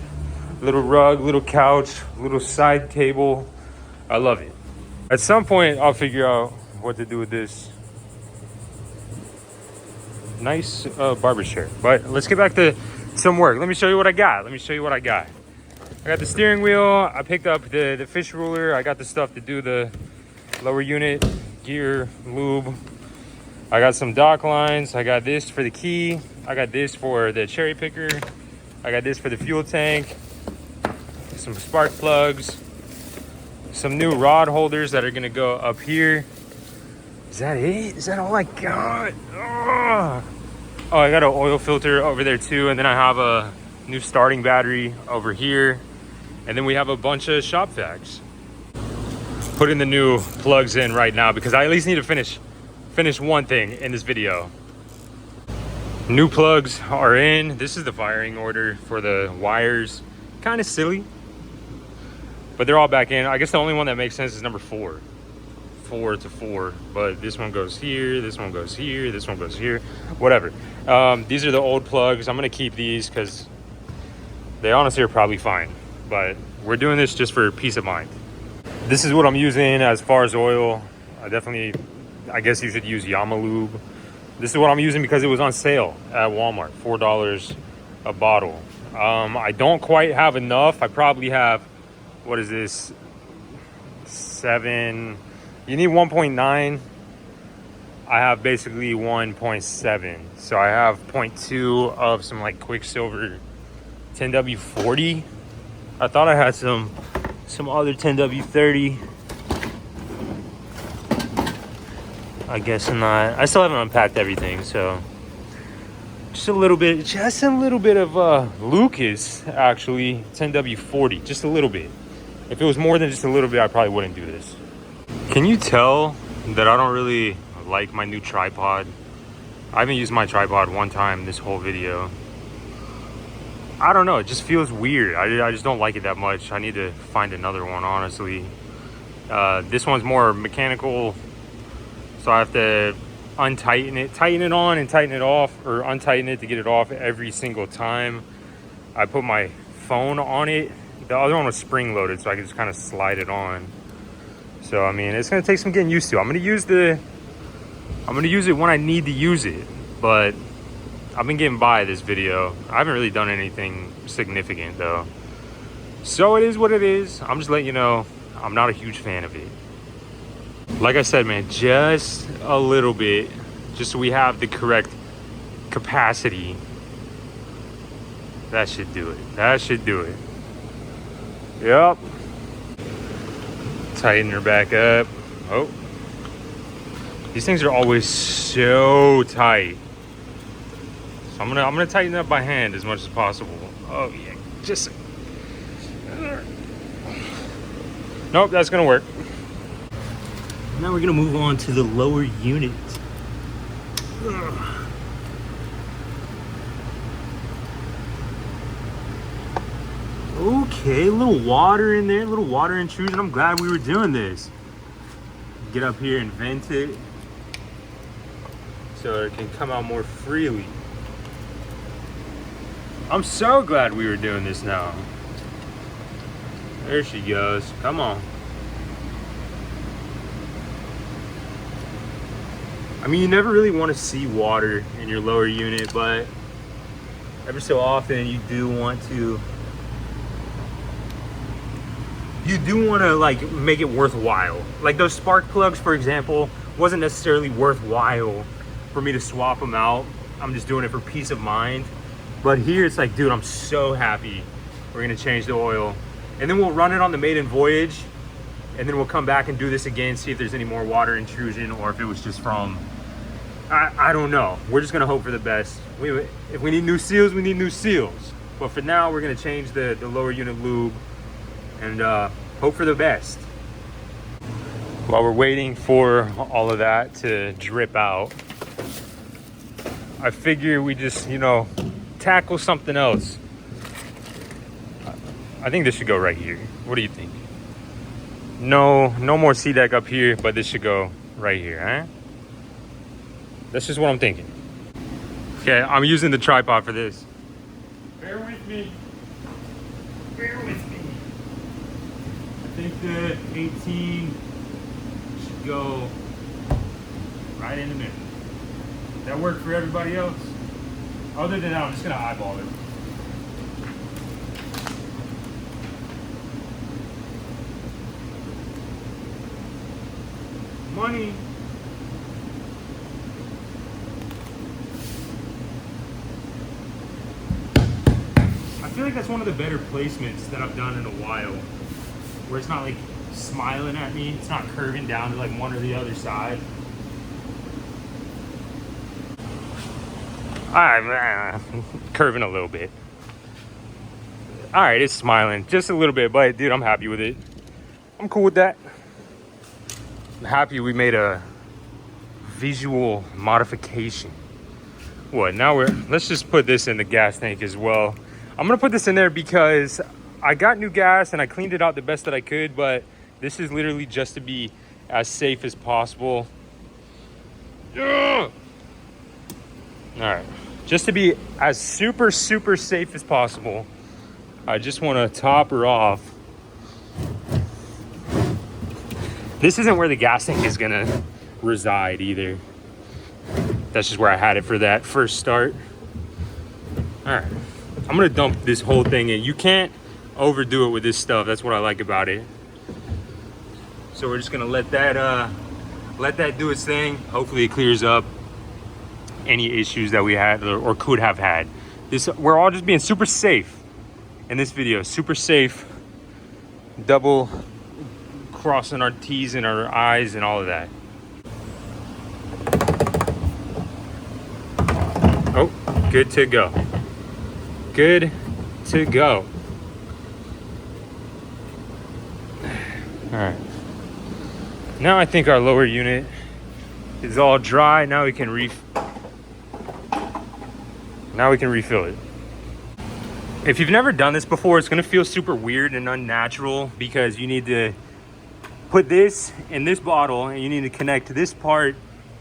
Little rug, little couch, little side table. I love it. At some point, I'll figure out what to do with this nice barber chair. But let's get back to some work. Let me show you what I got. I got the steering wheel. I picked up the fish ruler. I got the stuff to do the lower unit, gear, lube. I got some dock lines. I got this for the key. I got this for the cherry picker. I got this for the fuel tank. Some spark plugs. Some new rod holders that are gonna go up here. Is that it? Is that all I got? Oh, I got an oil filter over there too, and then I have a new starting battery over here, and then we have a bunch of shop vacs. Putting the new plugs in right now because I at least need to finish one thing in this video. New plugs are in. This is the firing order for the wires. Kind of silly, but they're all back in. I guess the only one that makes sense is number 4. 4 to 4, but this one goes here, this one goes here, this one goes here, whatever. These are the old plugs. I'm gonna keep these because they honestly are probably fine, but we're doing this just for peace of mind. This is what I'm using as far as oil. I guess you should use Yamaha lube. This is what I'm using because it was on sale at Walmart, $4 a bottle. I don't quite have enough. I probably have what is this? 7. You need 1.9. I have basically 1.7. So I have 0.2 of some like Quicksilver 10W40. I thought I had some other 10W30. I guess not. I still haven't unpacked everything, so just a little bit of Lucas, actually, 10W40, just a little bit. If it was more than just a little bit, I probably wouldn't do this. Can you tell that I don't really like my new tripod? I haven't used my tripod one time this whole video. I don't know, it just feels weird. I just don't like it that much. I need to find another one, honestly. This one's more mechanical, so I have to tighten it on and tighten it off, or untighten it to get it off every single time I put my phone on it. The other one was spring loaded, so I can just kind of slide it on. So I mean, it's gonna take some getting used to. I'm gonna use it when I need to use it, but I've been getting by this video. I haven't really done anything significant though, so it is what it is. I'm just letting you know I'm not a huge fan of it. Like I said, man, just a little bit, just so we have the correct capacity. That should do it. That should do it. Yep. Tighten her back up. Oh, these things are always so tight. So I'm gonna tighten up by hand as much as possible. Oh yeah, just. Nope, that's gonna work. Now we're gonna move on to the lower unit. Okay, a little water in there, a little water intrusion. I'm glad we were doing this. Get up here and vent it so it can come out more freely. I'm so glad we were doing this now. There she goes. Come on. I mean, you never really want to see water in your lower unit, but every so often you do want to like make it worthwhile. Like those spark plugs, for example, wasn't necessarily worthwhile for me to swap them out. I'm just doing it for peace of mind. But here it's like, dude, I'm so happy we're gonna change the oil, and then we'll run it on the maiden voyage, and then we'll come back and do this again, see if there's any more water intrusion, or if it was just from, I don't know. We're just gonna hope for the best. If we need new seals, we need new seals. But for now, we're gonna change the lower unit lube and hope for the best. While we're waiting for all of that to drip out, I figure we just, tackle something else. I think this should go right here. What do you think? No more sea deck up here, but this should go right here, huh? That's just what I'm thinking. Okay, I'm using the tripod for this. Bear with me. Bear with me. I think the 18 should go right in the middle. That work for everybody else? Other than that, I'm just gonna eyeball it. Money. I feel like that's one of the better placements that I've done in a while, where it's not like smiling at me, it's not curving down to like one or the other side. I'm curving a little bit. All right, it's smiling just a little bit, but dude, I'm happy with it. I'm cool with that. I'm happy we made a visual modification. What, now let's just put this in the gas tank as well. I'm gonna put this in there because I got new gas and I cleaned it out the best that I could, but this is literally just to be as safe as possible. Yeah. All right, just to be as super safe as possible, I just want to top her off. This isn't where the gas tank is gonna reside either. That's just where I had it for that first start. All right, I'm gonna dump this whole thing in. You can't overdo it with this stuff. That's what I like about it. So we're just gonna let that do its thing. Hopefully it clears up any issues that we had or could have had. We're all just being super safe in this video. Super safe. Double crossing our T's and our I's and all of that. Oh, good to go. Good to go. All right. Now I think our lower unit is all dry. Now we can refill it. If you've never done this before, it's gonna feel super weird and unnatural because you need to put this in this bottle and you need to connect to this part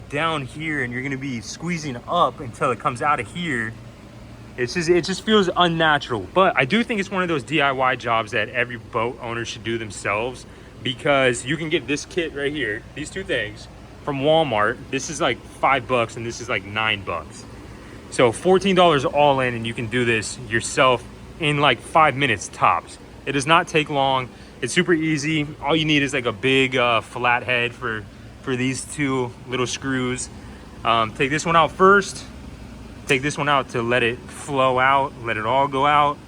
down here, and you're gonna be squeezing up until it comes out of here. It just feels unnatural. But I do think it's one of those DIY jobs that every boat owner should do themselves, because you can get this kit right here, these two things, from Walmart. This is like $5 and this is like $9. So $14 all in, and you can do this yourself in like 5 minutes tops. It does not take long. It's super easy. All you need is like a big flat head for these two little screws. Take this one out first. Take this one out to let it flow out, let it all go out.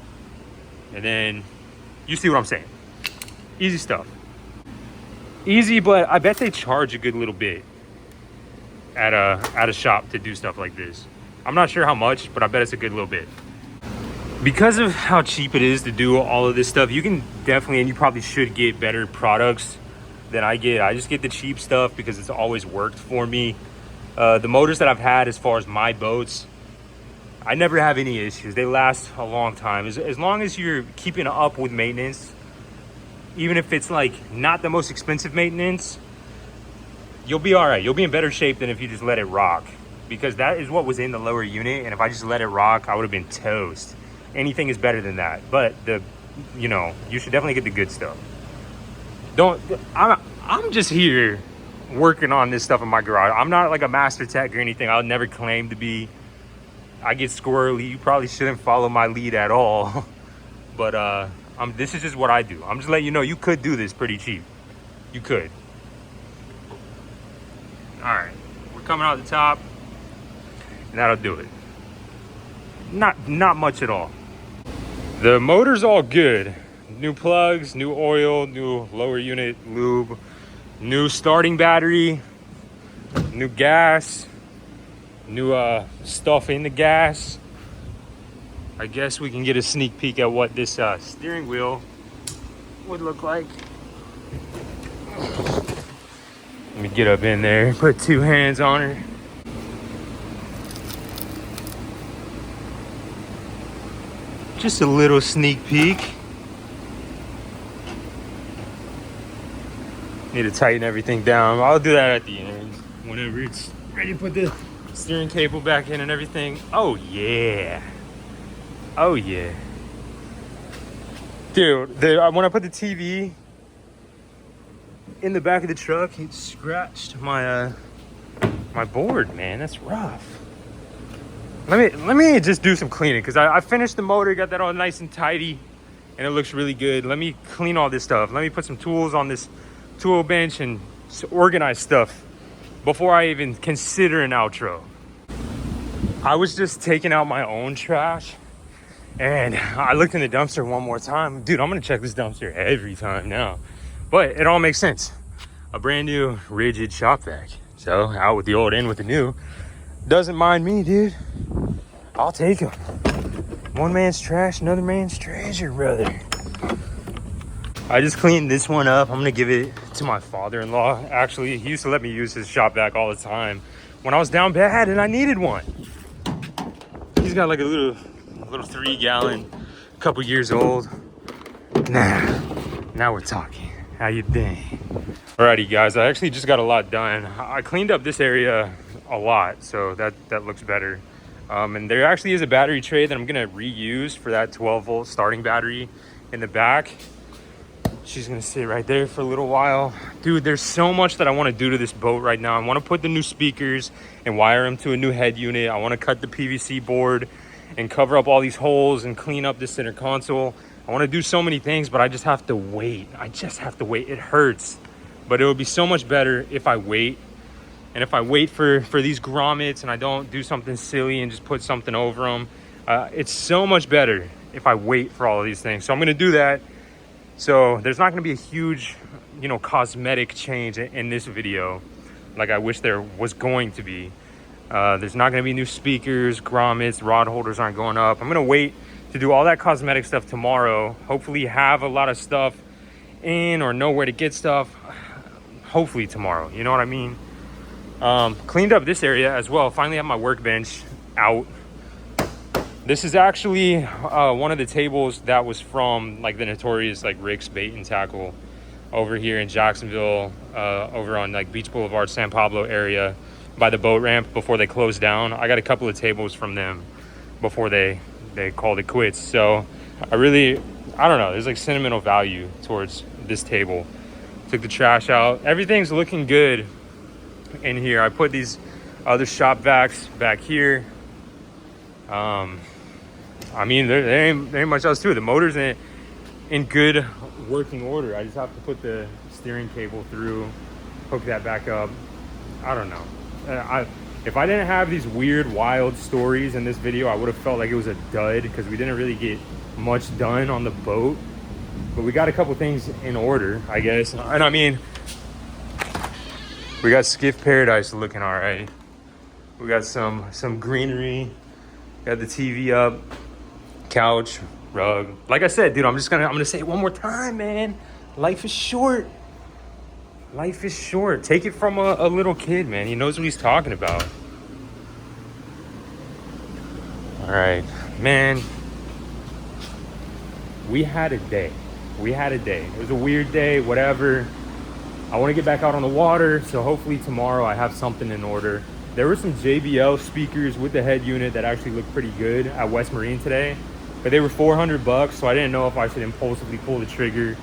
And then you see what I'm saying. Easy stuff. Easy, but I bet they charge a good little bit at a shop to do stuff like this. I'm not sure how much, but I bet it's a good little bit. Because of how cheap it is to do all of this stuff, you can definitely, and you probably should, get better products than I get. I just get the cheap stuff because it's always worked for me. The motors that I've had as far as my boats, I never have any issues. They last a long time. As long as you're keeping up with maintenance, even if it's like not the most expensive maintenance, you'll be all right. You'll be in better shape than if you just let it rock, because that is what was in the lower unit. And if I just let it rock, I would have been toast. Anything is better than that. But you should definitely get the good stuff. I'm just here working on this stuff in my garage. I'm not like a master tech or anything. I'll never claim to be. I get squirrely. You probably shouldn't follow my lead at all. But this is just what I do. I'm just letting you know you could do this pretty cheap. You could. All right, we're coming out the top, and that'll do it. Not much at all. The motor's all good. New plugs, new oil, new lower unit lube, new starting battery, new gas, new stuff in the gas. I guess we can get a sneak peek at what this steering wheel would look like. Let me get up in there, put two hands on her. Just a little sneak peek. Need to tighten everything down. I'll do that at the end whenever it's ready to put the steering cable back in and everything. Oh yeah. Oh yeah. Dude, when I put the TV in the back of the truck, it scratched my my board, man. That's rough. Let me just do some cleaning, because I finished the motor, got that all nice and tidy, and it looks really good. Let me clean all this stuff. Let me put some tools on this tool bench and organize stuff before I even consider an outro. I was just taking out my own trash, and I looked in the dumpster one more time. Dude, I'm gonna check this dumpster every time now. But it all makes sense. A brand new rigid shop vac. So out with the old, in with the new. Doesn't mind me, dude. I'll take them. One man's trash, another man's treasure, brother. I just cleaned this one up. I'm gonna give it to my father-in-law. Actually, he used to let me use his shop vac all the time when I was down bad and I needed one. He's got like a little 3-gallon, couple years old. Now we're talking. How you doing? Alrighty, guys. I actually just got a lot done. I cleaned up this area a lot, so that looks better. And there actually is a battery tray that I'm gonna reuse for that 12-volt starting battery in the back. She's gonna sit right there for a little while. Dude, there's so much that I want to do to this boat right now. I want to put the new speakers and wire them to a new head unit. I want to cut the PVC board and cover up all these holes and clean up the center console. I want to do so many things, but I just have to wait. I just have to wait. It hurts, but it would be so much better if I wait. And if I wait for these grommets and I don't do something silly and just put something over them, it's so much better if I wait for all of these things. So I'm gonna do that. So there's not gonna be a huge, you know, cosmetic change in this video like I wish there was going to be. There's not gonna be new speakers, grommets, rod holders aren't going up. I'm gonna wait to do all that cosmetic stuff tomorrow. Hopefully have a lot of stuff in or know where to get stuff. Hopefully tomorrow, you know what I mean? Cleaned up this area as well. Finally have my workbench out. This is actually one of the tables that was from like the notorious like Rick's Bait and Tackle over here in Jacksonville, over on like Beach Boulevard, San Pablo area by the boat ramp before they closed down. I got a couple of tables from them before they called it quits. So I don't know, there's like sentimental value towards this table. Took the trash out. Everything's looking good in here. I put these other shop vacs back here. I mean, there ain't much else to it. The motor's in good working order. I just have to put the steering cable through, hook that back up. I don't know. If I didn't have these weird, wild stories in this video, I would have felt like it was a dud because we didn't really get much done on the boat. But we got a couple things in order, I guess. And I mean, we got Skiff Paradise looking all right. We got some greenery. Got the TV up, couch, rug. Like I said, dude, I'm gonna say it one more time, man. Life is short. Life is short. Take it from a little kid, man. He knows what he's talking about. All right, man. We had a day. It was a weird day, whatever. I want to get back out on the water, so hopefully tomorrow I have something in order. There were some JBL speakers with the head unit that actually looked pretty good at West Marine today, but they were $400, so I didn't know if I should impulsively pull the trigger.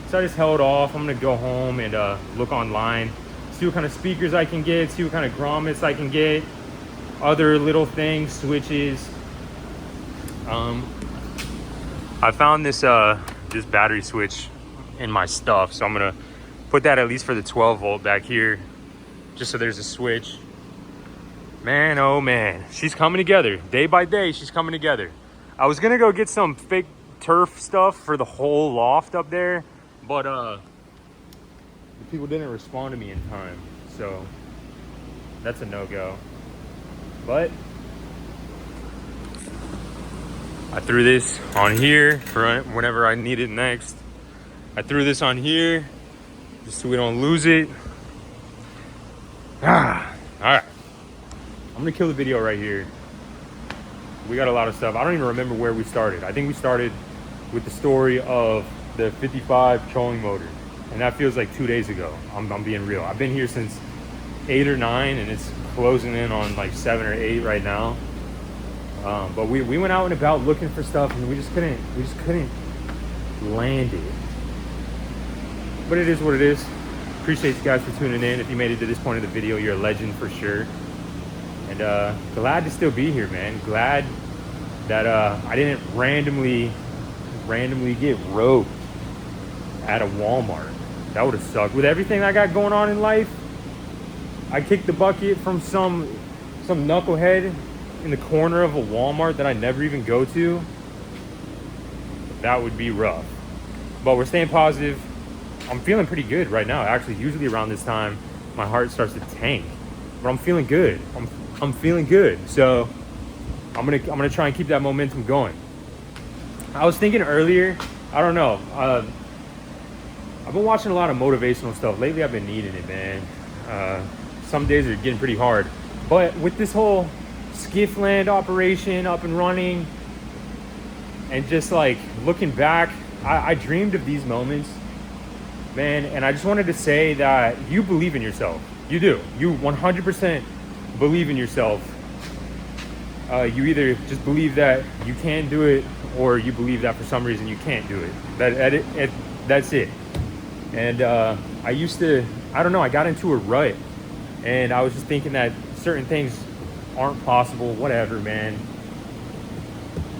So I just held off. I'm gonna go home and look online, see what kind of speakers I can get, see what kind of grommets I can get, other little things, switches. I found this this battery switch in my stuff, so I'm gonna put that at least for the 12 volt back here, just so there's a switch. Man, oh man, she's coming together. Day by day, she's coming together. I was gonna go get some fake turf stuff for the whole loft up there, but the people didn't respond to me in time, so that's a no-go. But I threw this on here for whenever I need it next. I threw this on here just so we don't lose it. All right. I'm gonna kill the video right here. We got a lot of stuff. I don't even remember where we started. I think we started with the story of the 55 trolling motor, and that feels like 2 days ago. I'm being real. I've been here since 8 or 9, and it's closing in on like 7 or 8 right now. But we went out and about looking for stuff, and we just couldn't land it. But it is what it is. Appreciate you guys for tuning in. If you made it to this point of the video, you're a legend for sure. And glad to still be here, man. Glad that I didn't randomly get roped at a Walmart. That would have sucked. With everything I got going on in life, I kicked the bucket from some knucklehead in the corner of a Walmart that I never even go to. That would be rough. But we're staying positive. I'm feeling pretty good right now. Actually, usually around this time, my heart starts to tank. But I'm feeling good. I'm feeling good. So I'm gonna try and keep that momentum going. I was thinking earlier, I don't know. I've been watching a lot of motivational stuff lately. I've been needing it, man. Some days are getting pretty hard. But with this whole skiff land operation up and running, and just like looking back, I dreamed of these moments, man. And I just wanted to say that you believe in yourself. You do. You 100% believe in yourself. You either just believe that you can do it, or you believe that for some reason you can't do it. That's it. And I used to, I don't know, I got into a rut, and I was just thinking that certain things aren't possible, whatever, man.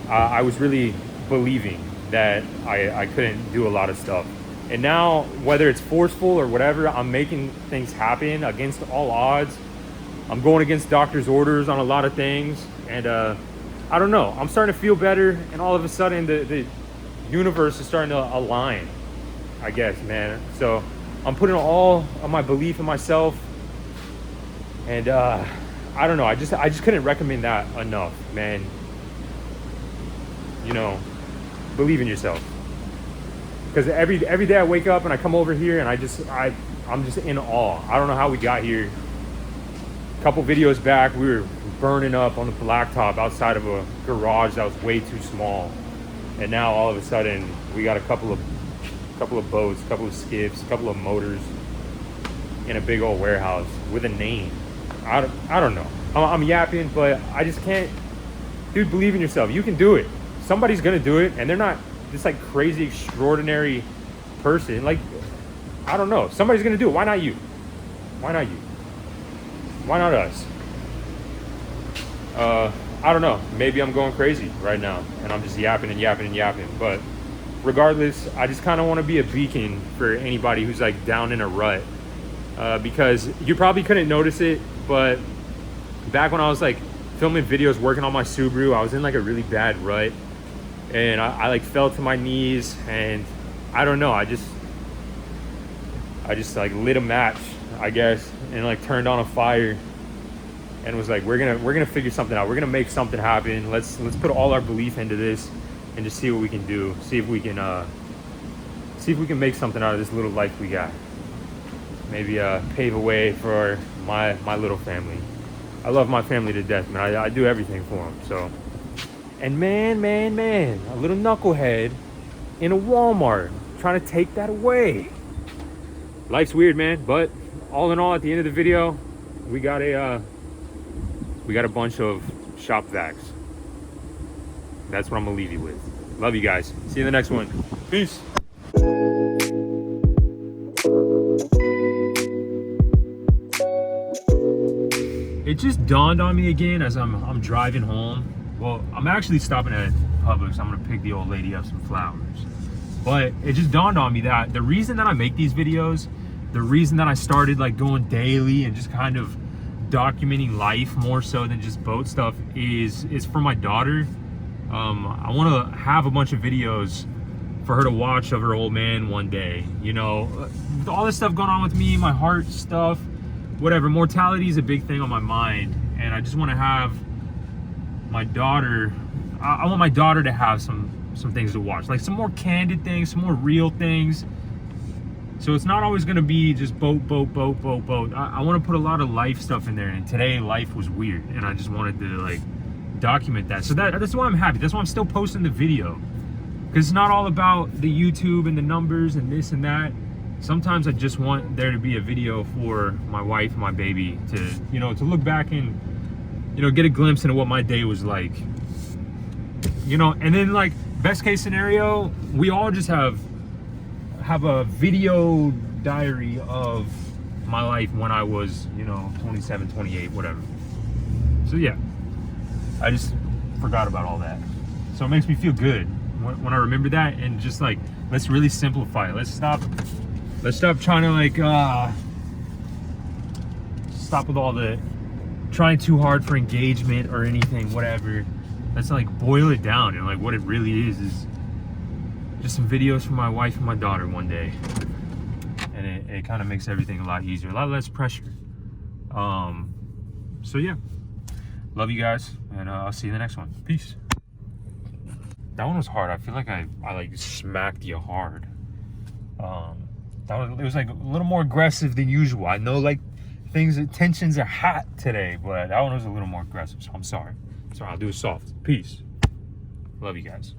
I was really believing that I couldn't do a lot of stuff. And now, whether it's forceful or whatever, I'm making things happen against all odds. I'm going against doctor's orders on a lot of things. And I don't know, I'm starting to feel better. And all of a sudden, the universe is starting to align, I guess, man. So I'm putting all of my belief in myself. And I don't know, I just couldn't recommend that enough, man. You know, believe in yourself. Because every day I wake up and I come over here and I'm just in awe. I don't know how we got here. A couple videos back, we were burning up on the blacktop outside of a garage that was way too small. And now all of a sudden we got a couple of boats, a couple of skiffs, a couple of motors in a big old warehouse with a name. I don't know. I'm yapping, but I just can't. Dude, believe in yourself. You can do it. Somebody's gonna do it, and they're not this like crazy extraordinary person. Like, I don't know, somebody's gonna do it. Why not you? Why not you? Why not us? I don't know, maybe I'm going crazy right now and I'm just yapping and yapping and yapping, but regardless, I just kind of want to be a beacon for anybody who's like down in a rut, because you probably couldn't notice it, but back when I was like filming videos working on my Subaru, I was in like a really bad rut. And I like fell to my knees, and I don't know, I just like lit a match, I guess, and like turned on a fire and was like, we're gonna figure something out. We're gonna make something happen. Let's put all our belief into this and just see what we can do. See if we can make something out of this little life we got. Maybe pave a way for my little family. I love my family to death, man. I do everything for them, so. And man, a little knucklehead in a Walmart trying to take that away. Life's weird, man, but all in all, at the end of the video, we got a bunch of shop vacs. That's what I'm gonna leave you with. Love you guys. See you in the next one. Peace. It just dawned on me again as I'm driving home. Well, I'm actually stopping at Publix. I'm gonna pick the old lady up some flowers. But it just dawned on me that the reason that I make these videos, the reason that I started like going daily and just kind of documenting life more so than just boat stuff is for my daughter. I want to have a bunch of videos for her to watch of her old man one day. You know, with all this stuff going on with me, my heart stuff, whatever, mortality is a big thing on my mind, and I just want to have my daughter, I want my daughter to have some things to watch, like some more candid things, some more real things. So it's not always going to be just boat. I want to put a lot of life stuff in there, and today life was weird, and I just wanted to like document that. So that's why I'm happy. That's why I'm still posting the video, because it's not all about the YouTube and the numbers and this and that. Sometimes I just want there to be a video for my wife and my baby to, you know, to look back and, you know, get a glimpse into what my day was like, you know. And then like best case scenario, we all just have a video diary of my life when I was, you know, 27, 28, whatever. So yeah, I just forgot about all that. So it makes me feel good when I remember that, and just like, let's really simplify it. Let's stop trying to like stop with all the trying too hard for engagement or anything, whatever. Let's like boil it down, and like what it really is just some videos for my wife and my daughter one day, and it kind of makes everything a lot easier, a lot less pressure. So yeah, love you guys, and I'll see you in the next one. Peace. That one was hard. I feel like I like smacked you hard. It was like a little more aggressive than usual. I know like tensions are hot today, but that one was a little more aggressive, so I'm sorry. I'll do it soft. Peace. Love you guys.